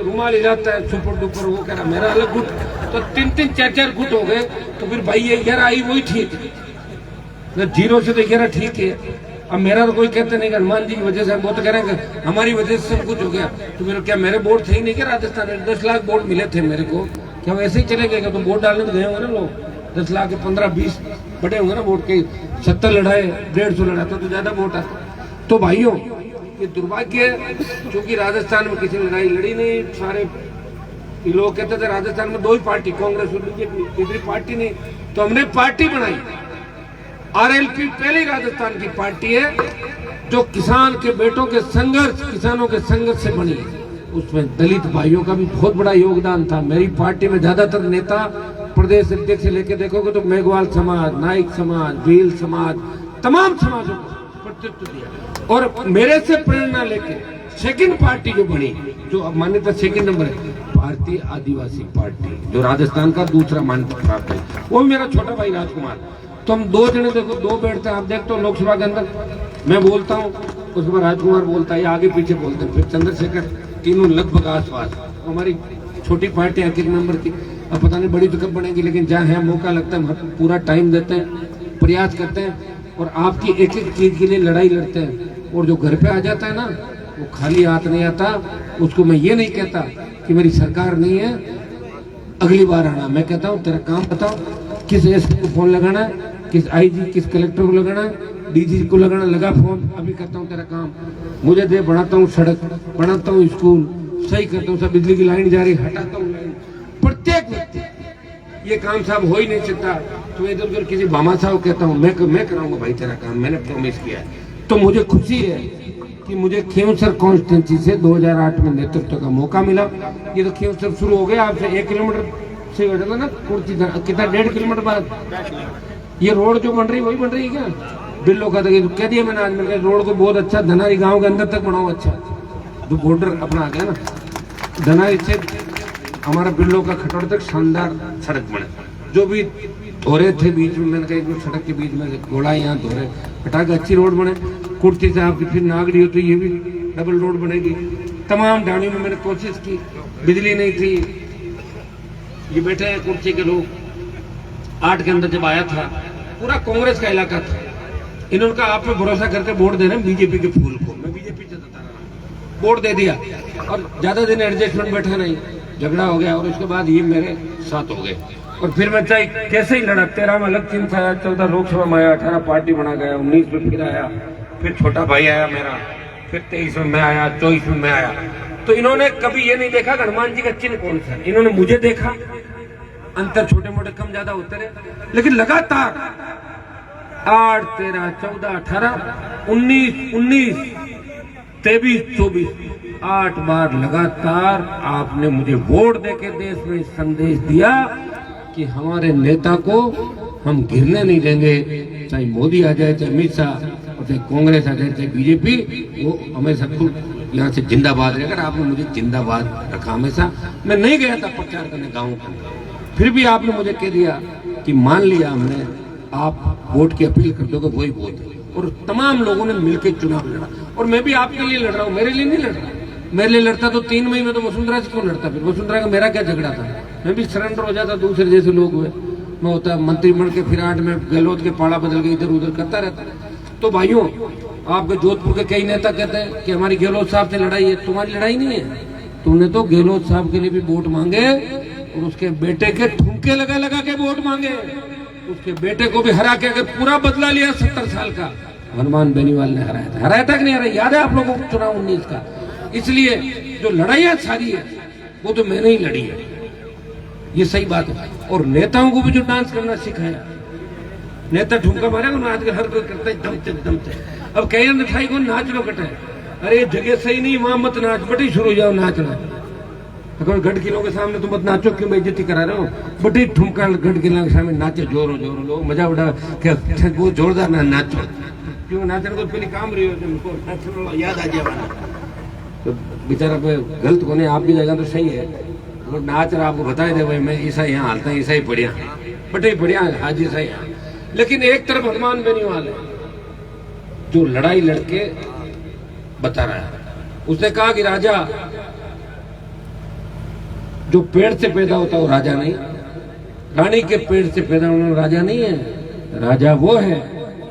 रुमाल हिलाता है सुपर डुपर, वो कह रहा मेरा अलग गुट, तो 3-3, 4-4 गुट हो गए। तो फिर भाई ये 11 आई वही ठीक है, 0 से तो 11 ठीक है। अब मेरा तो कोई कहते नहीं, हनुमान जी की वजह से, वो तो कह रहे हैं हमारी वजह से सब कुछ हो गया। तो मेरे क्या मेरे वोट थे ही नहीं क्या राजस्थान में? 10 लाख वोट मिले थे मेरे को, क्या वैसे ही चले गए? तो वोट डालने तो गए होंगे ना लोग, 10 लाख के 15-20 बड़े होंगे ना वोट के, 70 लड़ाए, 150 लड़ाता तो ज्यादा वोट आता। तो भाइयों ये दुर्भाग्य है, क्योंकि राजस्थान में किसी ने लड़ाई लड़ी नहीं। सारे लोग कहते थे राजस्थान में 2 ही पार्टी, कांग्रेस और बीजेपी, तीसरी पार्टी नहीं। तो हमने पार्टी बनाई, आरएलपी पहली राजस्थान की पार्टी है जो किसान के बेटों के संघर्ष, किसानों के संघर्ष से बनी है। उसमें दलित भाइयों का भी बहुत बड़ा योगदान था। मेरी पार्टी में ज्यादातर नेता, प्रदेश अध्यक्ष से लेकर देखोगे तो मेघवाल समाज, नाइक समाज, भील समाज, तमाम समाजों को प्रतिनिधित्व दिया। और मेरे से प्रेरणा लेके सेकंड पार्टी जो बनी, जो मान्यता सेकंड नंबर है, भारतीय आदिवासी पार्टी, जो राजस्थान का दूसरा मान्यता प्राप्त है, वो मेरा छोटा भाई राजकुमार। तो हम 2 जने देखो, 2 बैठते हैं। आप देखते हो लोकसभा के अंदर मैं बोलता हूँ, उसके बाद राजकुमार बोलता है, आगे पीछे बोलते हैं, फिर चंद्रशेखर, तीनों लगभग आसपास। हमारी छोटी पार्टी है 1 नंबर की, अब पता नहीं बड़ी तो कब बनेगी, लेकिन जहाँ है मौका लगता है हम पूरा टाइम देते हैं, प्रयास करते हैं, और आपकी एक एक चीज के लिए लड़ाई लड़ते हैं। और जो घर पे आ जाता है ना, वो खाली हाथ नहीं आता। उसको मैं ये नहीं कहता कि मेरी सरकार नहीं है, अगली बार आना। मैं कहता हूँ तेरा काम बताओ, किस एसपी को फोन लगाना है, किस आईजी, किस कलेक्टर को लगाना है, डीजी को लगाना, लगा फोन, अभी करता हूँ तेरा काम। मुझे दे, बनाता हूँ सड़क, बनाता हूँ स्कूल, सही करता हूँ, सब बिजली की लाइन जा रही, हटाता हूँ लाइन। प्रत्येक व्यक्ति ये काम साहब हो ही नहीं सकता, तो इधर उधर किसी भामा साहब कहता हूँ मैं कराऊंगा भाई तेरा काम, मैंने प्रॉमिस किया है। तो मुझे खुशी है कि मुझे खींवसर कॉन्स्टिट्यूंसी से 2008 में नेतृत्व का मौका मिला। ये तो खींवसर शुरू हो गया, आपसे 1 किलोमीटर से बैठा ना कुर्सी, कितना 1.5 किलोमीटर बाद ये रोड जो बन रही वही बन रही है क्या? बिल्लो का तो कह दिया मैंने आज, मैंने रोड को बहुत अच्छा धनारी गांव के अंदर तक बनाओ, अच्छा जो बॉर्डर अपना आ गया ना धनारी से हमारा बिल्लो का खटोड़ तक शानदार सड़क बने। जो भी धोरे थे बीच में, मैंने कहा सड़क के बीच में घोड़ा यहाँ धोरे हटा के अच्छी रोड बने। कुर्ती से आपकी फिर नागड़ी हो तो ये भी डबल रोड बनेगी। तमाम डाणियों में मैंने कोशिश की, बिजली नहीं थी। ये बैठे हैं कुर्सी के लोग, 8 के अंदर जब आया था पूरा कांग्रेस का इलाका था, इन्होंने कहा आप पे भरोसा करके वोट दे रहे हैं बीजेपी के फूल को। मैं बीजेपी से बता रहा हूँ, वोट दे दिया और ज्यादा दिन एडजस्टमेंट बैठा नहीं, झगड़ा हो गया और उसके बाद ये मेरे साथ हो गए। और फिर मैं चाहे कैसे ही लड़ा, 13 में अलग चिन्ह था, 14 लोकसभा में आया, 18 पार्टी बना गया, 19 में फिर आया, फिर छोटा भाई आया मेरा, फिर 23 में मैं आया, 24 में मैं आया, तो इन्होंने कभी ये नहीं देखा कि हनुमान जी का चिन्ह कौन सा है। इन्होंने मुझे देखा, अंतर छोटे मोटे कम ज्यादा होते रहे, लेकिन लगातार 8, 13, 14, 18, 19, 23, 24 8 बार लगातार आपने मुझे वोट देके देश में संदेश दिया कि हमारे नेता को हम गिरने नहीं देंगे, चाहे मोदी आ जाए, चाहे अमित शाह, चाहे कांग्रेस आ जाए, चाहे बीजेपी, वो हमेशा यहाँ से जिंदाबाद रहेगा। आपने मुझे जिंदाबाद रखा हमेशा। मैं नहीं गया था प्रचार करने गाँव का, फिर भी आपने मुझे कह दिया कि मान लिया हमने, आप वोट की अपील कर दोगे वही वोट है। और तमाम लोगों ने मिलकर चुनाव लड़ा, और मैं भी आपके लिए लड़ रहा हूँ, मेरे लिए नहीं लड़ रहा। मेरे लिए लड़ता तो 3 मई में तो वसुंधरा से क्यों लड़ता? फिर वसुंधरा का मेरा क्या झगड़ा था? मैं भी सरेंडर हो जाता दूसरे जैसे लोग हुए। मैं होता मंत्रिमंडल के फिराट में गहलोत के पाड़ा बदल के इधर उधर करता रहता। तो भाइयों, आपके जोधपुर के कई नेता कहते हैं कि हमारी गहलोत साहब से लड़ाई है। तुम्हारी लड़ाई नहीं है। तुमने तो गहलोत साहब के लिए भी वोट मांगे और उसके बेटे के ठुमके लगा लगा के वोट मांगे। उसके बेटे को भी हरा के अगर पूरा बदला लिया 70 साल का, हनुमान बेनीवाल ने हराया था कि नहीं हराया? याद है आप लोगों को चुनाव 19 का? इसलिए जो लड़ाइयां सारी है वो तो मैंने ही लड़ी है, ये सही बात है। और नेताओं को भी जो डांस करना सिखाया, नेता ठुमका मारेगा ना, आजकल हर कोई करता है दमते दमते। अब कहीं मिठाई को नाच लो कटे, अरे जगह सही नहीं, वहां मत नाच, बटी शुरू हो जाओ नाचना। अगर गढ़ किलो के सामने तुम मत नाचो, क्यों बेइज्जती करा रहे हो? बटी ठुमका गढ़ किलो के सामने नाचे, जोरो जोरो लोग मजा उड़ा के वो जोरदार ना नाचो। क्यों नाचने को पहले काम रही हो, याद आ जाए तो बेचारा पे गलत कोने आप भी जाएगा तो सही है। तो नाच रहा आपको बताए दे भाई, मैं ऐसा यहाँ हालता है, ऐसा ही बढ़िया, बटे बढ़िया हाजी सही। लेकिन एक तरफ हनुमान बेनीवाल है जो लड़ाई लड़के बता रहा है। उसने कहा कि राजा जो पेड़ से पैदा होता है वो राजा नहीं, रानी के पेड़ से पैदा होना राजा नहीं है। राजा वो है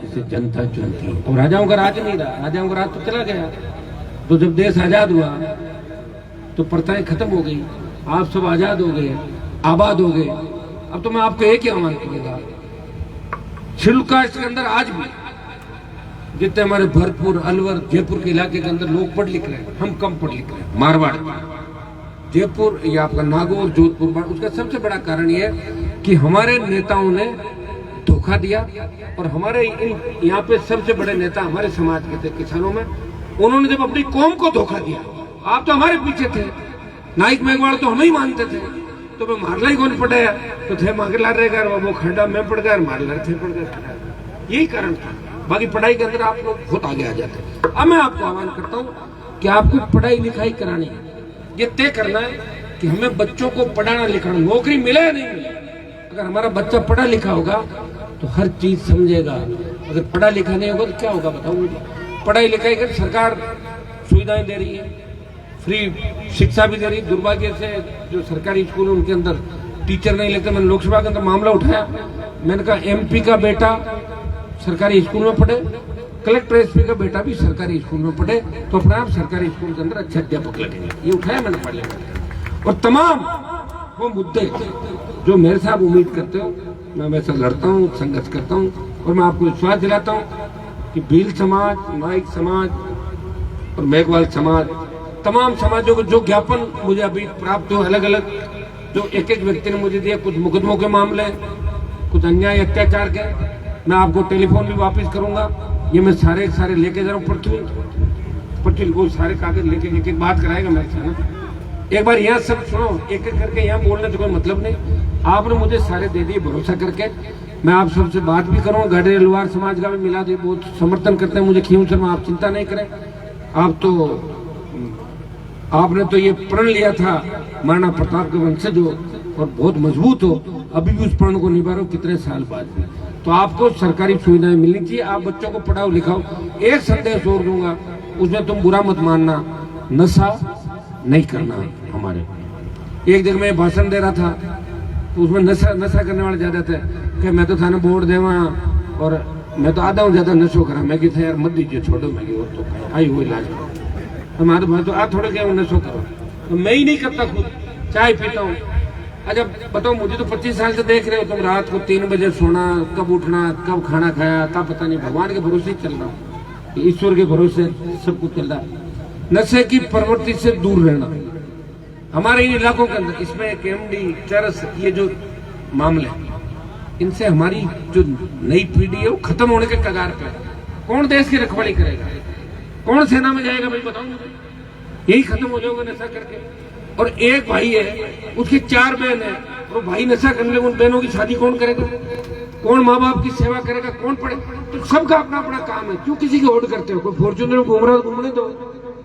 जिसे जनता चुनती है। तो राजाओं का राज नहीं रहा, राजाओं का राज तो चला गया। तो जब देश आजाद हुआ तो प्रथाएं खत्म हो गई, आप सब आजाद हो गए, आबाद हो गए। अब तो मैं आपको एक ही आह्वान करूंगा, शिल्प कास्ट के अंदर आज भी जितने हमारे भरतपुर, अलवर, जयपुर के इलाके के अंदर लोग पढ़ लिख रहे हैं, हम कम पढ़ लिख रहे हैं। मारवाड़, जयपुर या आपका नागौर, जोधपुर, उसका सबसे बड़ा कारण यह है कि हमारे नेताओं ने धोखा दिया। और हमारे यहाँ पे सबसे बड़े नेता हमारे समाज के थे, किसानों में। उन्होंने जब अपनी कौम को धोखा दिया, आप तो हमारे पीछे थे, नाइक मेघवाल तो हमें ही मानते थे, तो मैं मारला ही कौन पड़े तो थे मांगला रहेगा, वो खड्डा में पड़ गया, मारला थे पड़ गया। यही कारण था। बाकी पढ़ाई के अंदर आप लोग खुद आगे आ जाते। अब मैं आपको आह्वान करता हूँ कि आपको पढ़ाई लिखाई करानी है, ये तय करना है कि हमें बच्चों को पढ़ाना लिखाना, नौकरी मिले या नहीं मिले। अगर हमारा बच्चा पढ़ा लिखा होगा तो हर चीज समझेगा। अगर पढ़ा लिखा नहीं होगा तो क्या होगा बताओ मुझे? पढ़ाई लिखाई कर सरकार सुविधाएं दे रही है, फ्री शिक्षा भी दे रही है। दुर्भाग्य से जो सरकारी स्कूल है उनके अंदर टीचर नहीं लगते। मैंने लोकसभा के अंदर मामला उठाया, मैंने कहा एमपी का बेटा सरकारी स्कूल में पढ़े, कलेक्टर एसपी का बेटा भी सरकारी स्कूल में पढ़े, तो अपने आप सरकारी स्कूल के अंदर अच्छे अध्यापक लगेंगे। ये उठाया मैंने पार्लियामेंट। और तमाम वो मुद्दे जो मेरे साथ उम्मीद करते हो, मैं वैसा लड़ता हूँ, संघर्ष करता हूँ। और मैं आपको विश्वास दिलाता हूँ कि भील समाज, नाइक समाज और मेघवाल समाज, तमाम समाजों को जो ज्ञापन मुझे अभी प्राप्त हो, अलग अलग जो एक एक व्यक्ति ने मुझे दिया, कुछ मुकदमों के मामले, कुछ अन्याय अत्याचार के, मैं आपको टेलीफोन भी वापस करूंगा। ये मैं सारे लेके जा रहा हूँ, पटल वो सारे कागज लेके एक एक बात कराएगा मेरे से ना। एक बार यहाँ सब सुनो, एक एक करके यहाँ बोलने से कोई मतलब नहीं। आपने मुझे सारे दे दिए भरोसा करके। मैं आप सबसे बात भी करूँगा। गाडे अलवार समाज का भी मिला दे, बहुत समर्थन करते हैं मुझे, खींव शर्मा, आप चिंता नहीं करें। आपने तो ये प्रण लिया था महाराणा प्रताप के वंशज हो और बहुत मजबूत हो, अभी भी उस प्रण को निभा रहे हो कितने साल बाद भी। तो आपको सरकारी सुविधाएं मिलनी चाहिए। आप बच्चों को पढ़ाओ लिखाओ। एक संदेश और दूंगा, उसमें तुम बुरा मत मानना, नशा नहीं करना। हमारे एक जगह मैं भाषण दे रहा था तो उसमें नशा करने वाले ज्यादा थे कि मैं तो थाने बोर्ड देवा और मैं तो आधा हूँ ज्यादा नशो करा। मैं कहता यार मत दीजिए, छोड़ो। मैं और तो आई हुई इलाज हमारे भाई तो थोड़े क्या नशो करो, तो मैं ही नहीं करता, खुद चाय पीता हूँ। अच्छा बताओ, मुझे तो 25 साल से देख रहे हो, तुम रात को 3 बजे सोना, कब उठना, कब खाना खाया, तब पता नहीं, भगवान के भरोसे ही चल रहा हूँ। ईश्वर के भरोसे सब कुछ चल रहा है। नशे की प्रवृत्ति से दूर रहना हमारे इन इलाकों के अंदर, इसमें केएमडी, चरस, ये जो मामले इनसे हमारी जो नई पीढ़ी है वो खत्म होने के कगार पे है। कौन देश की रखवाली करेगा, कौन सेना में जाएगा भाई बताओ मुझे? यही खत्म हो जाओगे नशा करके। और एक भाई है, उसकी 4 बहन है, और भाई नशा करने लगे, उन बहनों की शादी कौन करेगा? कौन माँ बाप की सेवा करेगा? कौन पढ़े? तो सबका अपना अपना काम है, क्यों किसी की होड़ करते हो? कोई फॉर्च्यूनर में घूम रहा है, घूमने दो,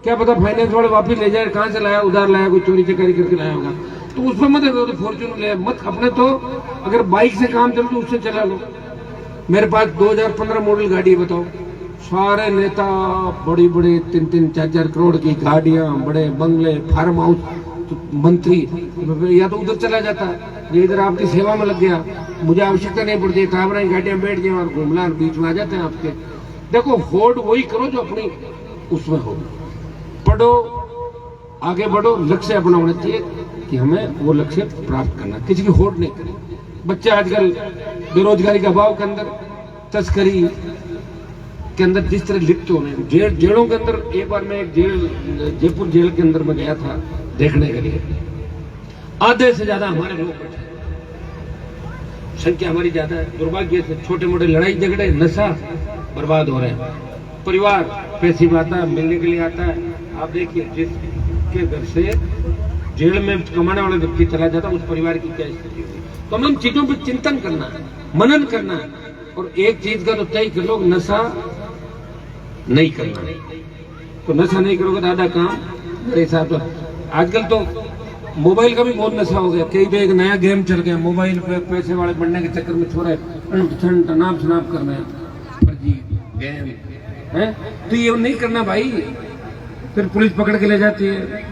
क्या पता फाइनेंस वाले वापिस ले जाए, कहाँ से लाया, उधार लाया, कोई चोरी चकारी करके लाया होगा, तो उसमें मत तो फॉर्च्यूनर ले मत। अपने तो अगर बाइक से काम चल तो उससे चला लो। मेरे पास 2015 मॉडल गाड़ी है, बताओ। सारे नेता बड़ी बड़ी 3-3, 4-4 करोड़ की गाड़ियां, बड़े बंगले, फार्म हाउस, तो मंत्री या तो उधर चला जाता है, ये इधर आपकी सेवा में लग गया, मुझे आवश्यकता नहीं पड़ती, काबरा गाड़ियां बैठ गए और घूमला बीच में आ जाते हैं आपके। देखो होड़ वही करो जो अपनी उसमें हो, पढ़ो, आगे बढ़ो, लक्ष्य अपना होना चाहिए कि हमें वो लक्ष्य प्राप्त करना, किसी की होड़ नहीं करनी। बच्चे आजकल बेरोजगारी के अभाव के अंदर, तस्करी के अंदर जिस तरह लिप्त हो रहे हैं, जेलों के अंदर। एक बार मैं एक जेल, जयपुर जेल के अंदर में गया था देखने के लिए, आधे से ज्यादा हमारे लोग बैठे, संख्या हमारी ज्यादा है। दुर्भाग्य से छोटे मोटे लड़ाई झगड़े, नशा, बर्बाद हो रहे हैं। परिवार पैसे में आता है, मिलने के लिए आता है। आप देखिए जिसके घर से जेल में कमाने वाला व्यक्ति चला जाता है, उस परिवार की क्या स्थिति होगी। तो हमें इन चीजों पर चिंतन करना है, मनन करना है, और एक चीज का तो तय कर लो, नशा नहीं करना। तो नशा नहीं करोगे तो आधा काम मेरे हिसाब से। आजकल तो मोबाइल का भी बहुत नशा हो गया, कई तो एक नया गेम चल गया मोबाइल पे, पैसे वाले बनने के चक्कर में छोरे नाम शनाप कर रहे हैं, फर्जी गेम है। तो ये नहीं करना भाई, फिर पुलिस पकड़ के ले जाती है,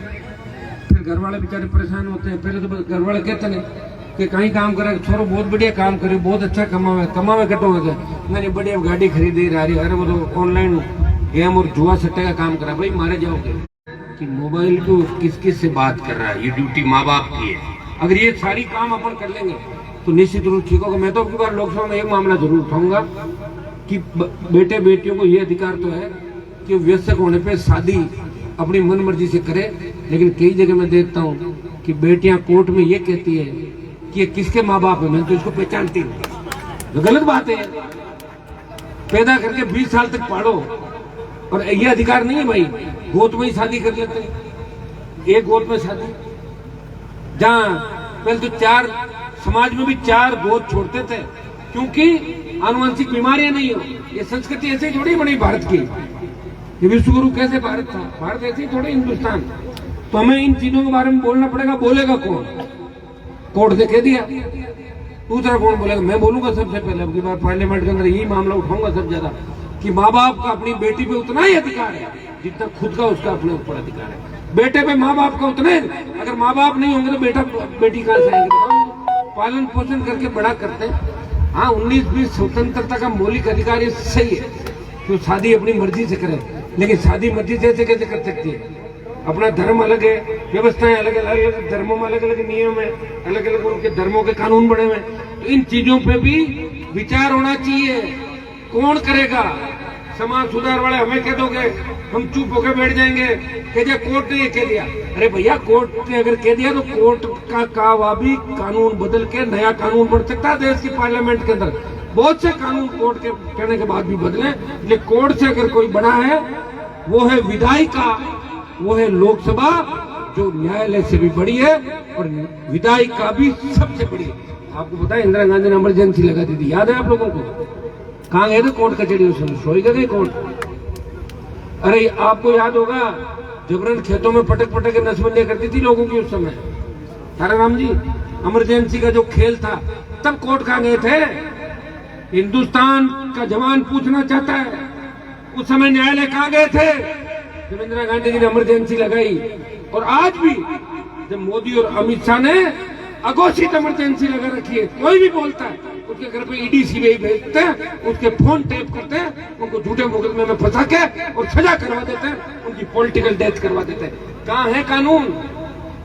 फिर घर वाले बेचारे परेशान होते हैं। पहले तो घर वाले कहते नहीं कि कहीं काम करे, छोरो बहुत बढ़िया काम करे, बहुत अच्छा कमावे कटो हो गया, मैंने बढ़िया गाड़ी खरीदी रही, अरे वो तो ऑनलाइन गेम और जुआ सट्टे का काम करा। भाई मारे जाओगे कि मोबाइल को किस किस से बात कर रहा है, ये ड्यूटी माँ बाप की है। अगर ये सारी काम अपन कर लेंगे तो निश्चित रूप ठीक होगा। मैं तो अब की बार लोकसभा में एक मामला जरूर उठाऊंगा कि बेटे बेटियों को ये अधिकार तो है कि वयस्क होने पे शादी अपनी मन मर्जी से करे, लेकिन कई जगह मैं देखता हूँ कि बेटियां कोर्ट में ये कहती है कि ये किसके माँ बाप है, मैं तो इसको पहचानती नहीं। तो गलत बात है, पैदा करके 20 साल तक पालो, और ये अधिकार नहीं है भाई, गोद में ही शादी कर लेते हैं। एक गोद में शादी, जहां पहले तो 4 समाज में भी 4 गोद छोड़ते थे, क्योंकि आनुवंशिक बीमारियां नहीं हो। ये संस्कृति ऐसे ही थोड़ी बनी भारत की, ये विश्व गुरु कैसे भारत था, भारत ऐसे ही थोड़े हिंदुस्तान। तो हमें इन चीजों के बारे में बोलना पड़ेगा। बोलेगा कौन? कोर्ट ने कह दिया, दूसरा कौन बोलेगा? मैं बोलूंगा सबसे पहले, अब की बार पार्लियामेंट के अंदर यही मामला उठाऊंगा सबसे ज्यादा, कि माँ बाप का अपनी बेटी पे उतना ही अधिकार है जितना खुद का उसका अपने ऊपर अधिकार है। बेटे पे माँ बाप का उतना ही, अगर माँ बाप नहीं होंगे तो बेटा बेटी कहाँ से आएंगे? पालन पोषण करके बड़ा करते हैं। हाँ, 19-20 स्वतंत्रता का मौलिक अधिकार ये सही है, तो शादी अपनी मर्जी से करें, लेकिन शादी मर्जी से कैसे कर सकती है? अपना धर्म अलग है, व्यवस्थाएं अलग अलग, धर्मों में अलग अलग नियम है, अलग अलग उनके धर्मों के कानून बने हुए। तो इन चीजों पे भी विचार होना चाहिए। कौन करेगा? समाज सुधार वाले हमें कह दोगे, हम चुप होकर बैठ जाएंगे, कह दिया कोर्ट ने ये कह दिया। अरे भैया, कोर्ट ने अगर कह दिया तो कोर्ट का भी कानून बदल के नया कानून बन सकता है। देश की पार्लियामेंट के अंदर बहुत से कानून कोर्ट के कहने के बाद भी बदले, लेकिन कोर्ट से अगर कोई बना है वो है विधायिका, वो है लोकसभा, जो न्यायालय से भी बड़ी है और विधायिका भी सबसे बड़ी है। आपको पता है इंदिरा गांधी ने इमरजेंसी लगा दी थी, याद है आप लोगों को? कहाँ गए थे कोर्ट कचहरी उस समय? सोई गए कोर्ट। अरे आपको याद होगा, जबरन खेतों में पटक पटक के नसबंदियां करती थी लोगों की उस समय। ताराराम जी, इमरजेंसी का जो खेल था, तब कोर्ट कहाँ गए थे? हिंदुस्तान का जवान पूछना चाहता है, उस समय न्यायालय कहाँ गए थे जब इंदिरा गांधी जी ने इमरजेंसी लगाई? और आज भी जब मोदी और अमित शाह ने अघोषित इमरजेंसी लगा रखी है, कोई भी बोलता है उसके घर पे ईडी सीबीआई भेजते हैं, उसके फोन टेप करते हैं, उनको झूठे मुकदमे में फंसा के और सजा करवा देते हैं, उनकी पॉलिटिकल डेथ करवा देते हैं। कहाँ है कानून?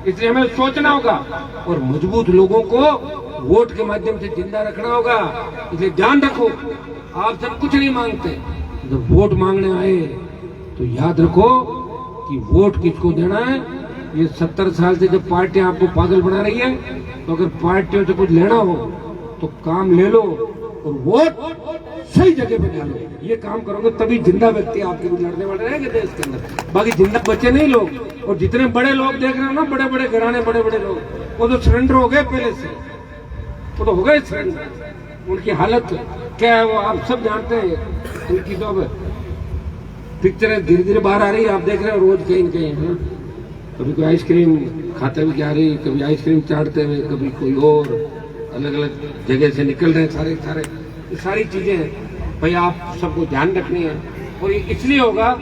इसलिए हमें सोचना होगा और मजबूत लोगों को वोट के माध्यम से जिंदा रखना होगा। इसलिए ध्यान रखो, आप सब कुछ नहीं मांगते, जब वोट मांगने आए तो याद रखो कि वोट किसको देना है। ये 70 साल से जब पार्टियां आपको पागल बना रही है, तो अगर पार्टियों से कुछ लेना हो तो काम ले लो और वोट सही जगह पे डालो। ये काम करोगे तभी जिंदा व्यक्ति आपके भी लड़ने वाले रहेंगे देश के अंदर, बाकी जिंदा बचे नहीं लोग। और जितने बड़े लोग देख रहे हो ना, बड़े बड़े घराने, बड़े बड़े लोग, वो तो सरेंडर हो गए पहले से, वो तो हो गए सरेंडर। उनकी हालत क्या है वो आप सब जानते हैं। उनकी तो अब पिक्चरें धीरे धीरे बाहर आ रही है, आप देख रहे हो रोज कहीं न कहीं, है। कभी कोई आइसक्रीम खाते हुए जा रही, कभी आइसक्रीम चाटते हुए, कभी कोई और अलग अलग जगह से निकल रहे हैं। सारी चीजें भाई आप सबको ध्यान रखनी है। और ये इसलिए होगा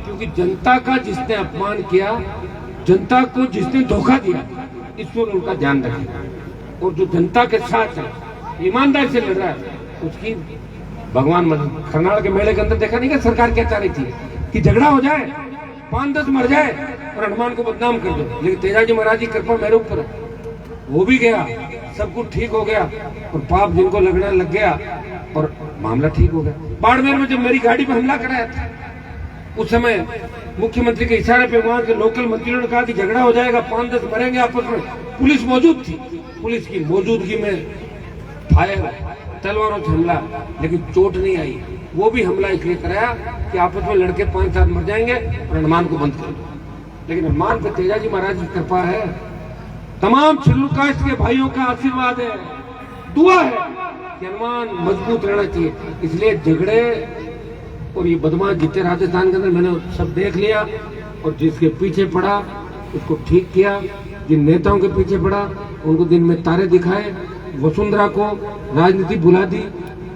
क्योंकि जनता का जिसने अपमान किया, जनता को जिसने धोखा दिया, इस पर उनका ध्यान रखें। और जो जनता के साथ है, ईमानदारी से लड़ रहा है, उसकी भगवान मदद। खरनाल के मेले के अंदर देखा नहीं कि सरकार क्या चाह रही थी कि झगड़ा हो जाए, 5-10 मर जाए और हनुमान को बदनाम कर दो। लेकिन तेजाजी महाराज की कृपा मेरे ऊपर है, वो भी गया, सब कुछ ठीक हो गया और पाप जिनको लगने लग गया और मामला ठीक हो गया। बाड़मेर में जब मेरी गाड़ी पर हमला कराया था, उस समय मुख्यमंत्री के इशारे पे वहां के लोकल मंत्रियों ने कहा कि झगड़ा हो जाएगा, 5-10 मरेंगे आपस में। पुलिस मौजूद थी, पुलिस की मौजूदगी में फायर, तलवारों से हमला, लेकिन चोट नहीं आई। वो भी हमला इसलिए कराया कि आपस में लड़के 5-7 मर जाएंगे और हनुमान को बंद कर दो। लेकिन हनुमान पे तेजाजी महाराज की कृपा है, तमाम शेड्यूल कास्ट के भाइयों का आशीर्वाद है, दुआ है कि हनुमान मजबूत रहना चाहिए। इसलिए झगड़े और ये बदमाश जितने राजस्थान के अंदर मैंने सब देख लिया, और जिसके पीछे पड़ा उसको ठीक किया, जिन नेताओं के पीछे पड़ा उनको दिन में तारे दिखाए, वसुंधरा को राजनीति भुला दी,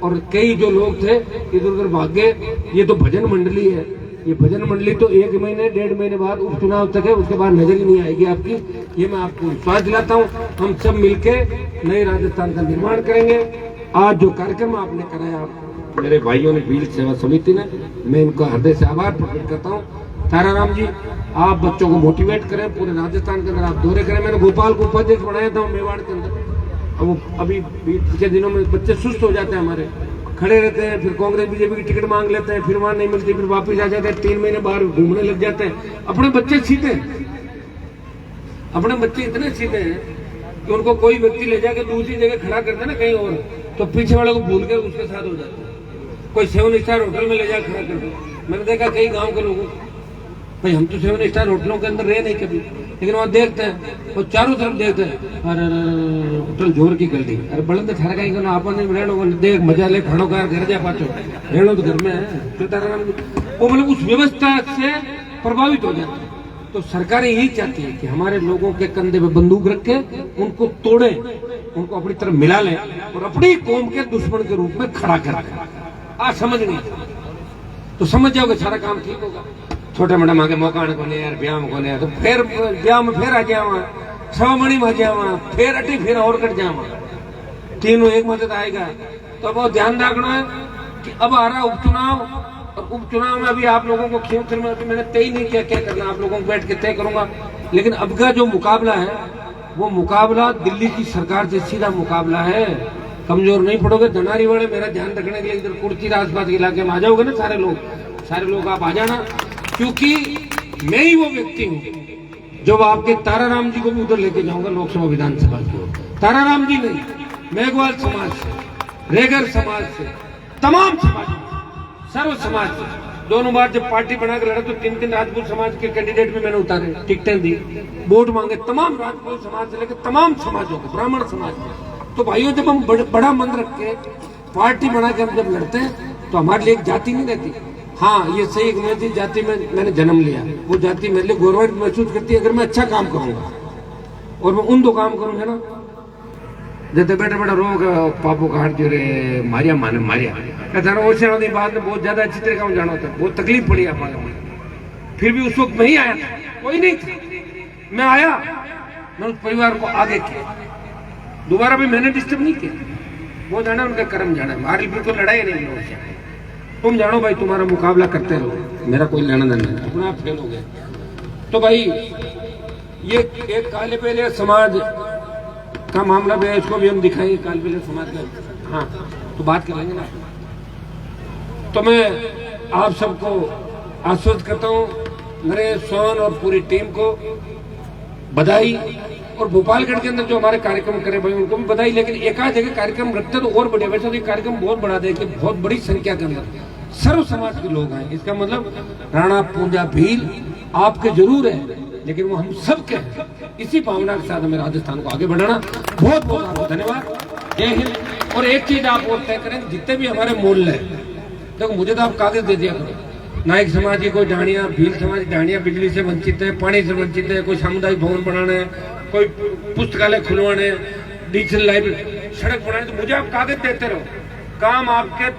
और कई जो लोग थे इधर उधर भाग गए। ये तो भजन मंडली है, ये भजन मंडली तो 1 महीने 1.5 महीने बाद उपचुनाव तक है, उसके बाद नजर ही नहीं आएगी आपकी। ये मैं आपको विश्वास दिलाता हूँ। हम सब मिलके नए राजस्थान का निर्माण करेंगे। आज जो कार्यक्रम आपने कराया मेरे भाइयों ने, भील सेवा समिति ने, मैं इनका हृदय से आभार प्रकट करता हूँ। ताराराम जी, आप बच्चों को मोटिवेट करें, पूरे राजस्थान के अंदर आप दौरे करें। मैंने भोपाल को उपाध्यक्ष बनाया था मेवाड़ के अंदर, अब वो अभी बीच के दिनों में बच्चे सुस्त हो जाते हैं हमारे, खड़े रहते हैं, फिर कांग्रेस बीजेपी की टिकट मांग लेते हैं, फिर वहां नहीं मिलती, फिर वापस आ जाते हैं, 3 महीने बाहर घूमने लग जाते हैं। अपने बच्चे सीधे, अपने बच्चे इतने सीधे हैं कि उनको कोई व्यक्ति ले जाकर दूसरी जगह खड़ा करते ना कहीं और, तो पीछे वाले को भूल कर उसके साथ हो जाते हैं। कोई 7 स्टार होटल में ले जाकर खड़ा कर दो। मैंने देखा कई गाँव के लोगों, भाई हम तो 7 स्टार होटलों के अंदर रहे नहीं कभी, लेकिन वहाँ देखते हैं, वो चारों तरफ देखते हैं, अरे होटल जोर की गलती, अरे बड़े थारा कहीं करना आप रहना देख मजा ले, खानो का घर जा पाचो, रहना तो घर में है। वो मतलब उस व्यवस्था से प्रभावित हो जाते हैं। तो सरकारें यही चाहती है कि हमारे लोगों के कंधे पे बंदूक रख के उनको तोड़े, उनको अपनी तरफ मिला लें और अपनी कौम के दुश्मन के रूप में खड़ा कर दें। आज समझ नहीं तो समझ जाओगे सारा काम ठीक होगा। छोटे मोटे मांगे मौका को नहीं यार, ब्याह को नहीं, तो फिर ब्याह में फिर आ जावा, 6 मणि में जावा, फिर अटी फिर और कट जावा, तीनों एक मदद आएगा। तो अब ध्यान रखना है कि अब आ रहा उपचुनाव, और उपचुनाव में अभी आप लोगों को क्षेत्र में अभी मैंने तय नहीं किया क्या करना, आप लोगों को बैठ के तय करूंगा। लेकिन अब का जो मुकाबला है वो मुकाबला दिल्ली की सरकार से सीधा मुकाबला है। कमजोर नहीं पड़ोगे। धनारी वाले मेरा ध्यान रखने के लिए इधर कुर्ती आसपास के इलाके में आ जाओगे ना, सारे लोग आप आ जाना, क्योंकि मैं ही वो व्यक्ति हूँ जब आपके ताराराम जी को भी उधर लेके जाऊंगा लोकसभा विधानसभा की ओर। ताराराम जी नहीं, मेघवाल समाज से, रेगर समाज से, तमाम समाज, सर्व समाज से, दोनों बार जब पार्टी बनाकर लड़ा तो 3 राजपूत समाज के कैंडिडेट भी मैंने उतारे, टिकटें दी, वोट मांगे, तमाम राजपूत समाज से लेकर तमाम समाजों को, ब्राह्मण समाज में। तो भाइयों, जब हम बड़ा मन रख के पार्टी बना के हम जब लड़ते हैं तो हमारे लिए एक जाति नहीं रहती। हाँ, ये सही, मेरी जाति में मैंने जन्म लिया, वो जाति मेरे लिए गौरव महसूस करती है अगर मैं अच्छा काम करूंगा। और मैं उन 2 काम करूंगा ना, जैसे बेटा बेटा रोग पापो काट जो रे मारिया माने मारिया, ओसे बाद में बहुत ज्यादा अच्छी तरीके से जाना होता है, बहुत तकलीफ पड़ी आप। फिर भी उस वक्त मैं ही आया था, कोई नहीं था, मैं आया, मैं उस परिवार को आगे किया, दोबारा भी मैंने डिस्टर्ब नहीं किया। वो जाना उनका कर्म जाना, हमारी बिल्कुल लड़ाई नहीं लोगों से। तुम जानो भाई, तुम्हारा मुकाबला करते रहो, मेरा कोई लेना देना नहीं, अपना आप फेल हो गए। तो भाई ये एक काले पहले समाज का मामला भी है, इसको भी हम दिखाएंगे, काले पहले समाज का। हाँ, तो बात कर लेंगे ना। तो मैं आप सबको आश्वस्त करता हूँ, मेरे सोहन और पूरी टीम को बधाई, और भोपालगढ़ के अंदर जो हमारे कार्यक्रम करे भाई उनको भी बधाई। लेकिन एक आध जगह कार्यक्रम रखते तो और बढ़िया, वैसे तो ये कार्यक्रम बहुत बड़ा दे कि बहुत बड़ी संख्या के अंदर सर्व समाज के लोग हैं। इसका मतलब राणा पूंजा भील आपके जरूर है, लेकिन वो हम सब के हैं। इसी भावना के साथ हमें राजस्थान को आगे बढ़ाना। बहुत बहुत आपको धन्यवाद, जय हिंद। और एक चीज आप और तय करें, जितने भी हमारे मोल है, देखो मुझे तो आप कागज दे दिया करो, नायक समाज की कोई ढाणियां, भील समाज की ढाणियां बिजली से वंचित है, पानी से वंचित है, कोई सामुदायिक भवन बनाना है, कोई पुस्तकालय खुलवाने, डिजिटल लाइब्रेरी, सड़क बनाने, तो मुझे आप कागज देते रहो, काम आपके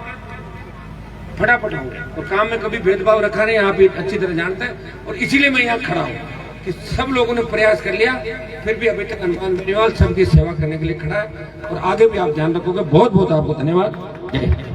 फटाफट होंगे। और काम में कभी भेदभाव रखा नहीं, आप अच्छी तरह जानते हैं। और इसीलिए मैं यहाँ खड़ा हूँ कि सब लोगों ने प्रयास कर लिया, फिर भी अभी तक हनुमान बेनीवाल सबकी सेवा करने के लिए खड़ा है, और आगे भी आप ध्यान रखोगे। बहुत बहुत आपको धन्यवाद, जय हिंद।